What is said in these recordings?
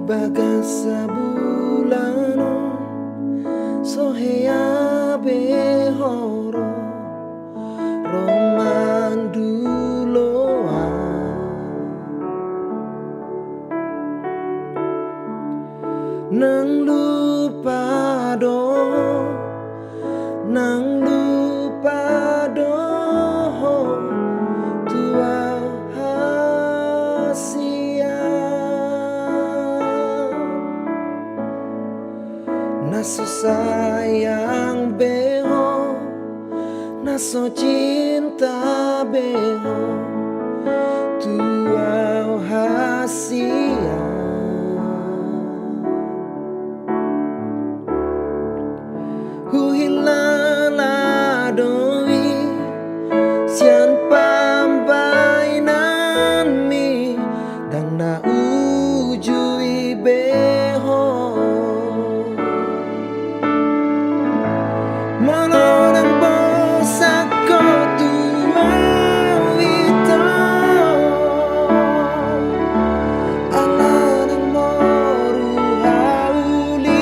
BAGAS SABULANON SOHEABE horo MANDULO nang lupa doho, nang lupa doho tua HASIAN. Naso sayang BEHO, naso cinta BEHO tua HASIAN. HUHILALA doi SIAN PAMBAHENANMI dan naujui BEHO MOLO dan BOSAN tua writter ala dan MORU HAULIOKKI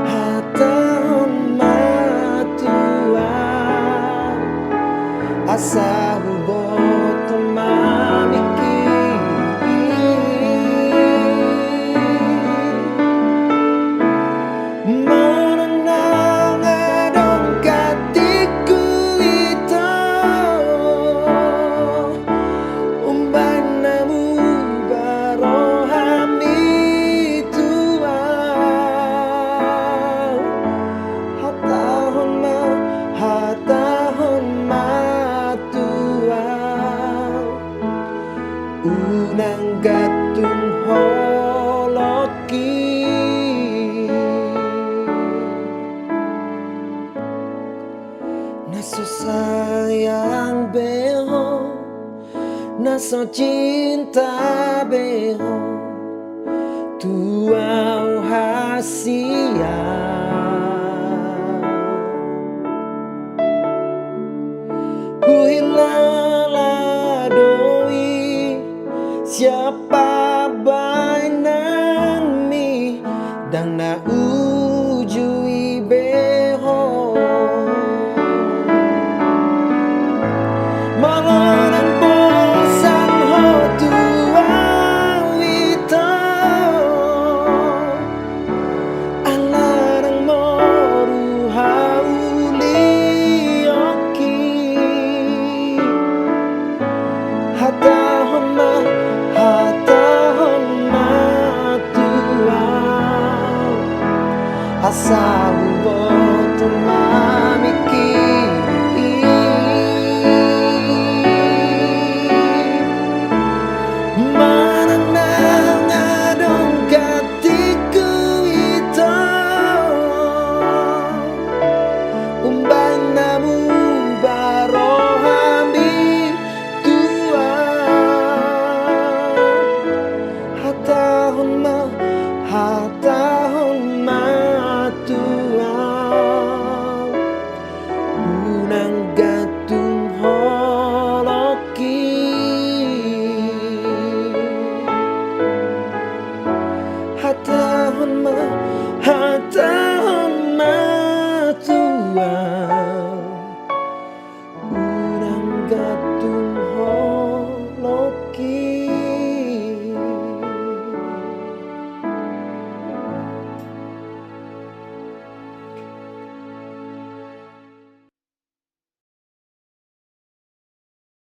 HATAHONMA tua asa HUBOTO MAMIKKIRI Manang ADONG GATTIKKU itu umbanamu barohami tua HATAHONMA tua unang gatung HUHILALA naso sayang BEHO, naso cinta BEHO tua HASIAN. HUHILALA doi siapa bainanmi dan naujui BEHO MOLO dan BOSAN ho tua writter ala dan MORU HAULIOKKI HATAHONMA tua asa HUBOTO MAMIKKIRI Manang ADONG GATTIKKU itu umbanamu barohami tua HATAHONMA tua unang gatung HUHILALA HATAHONMA tua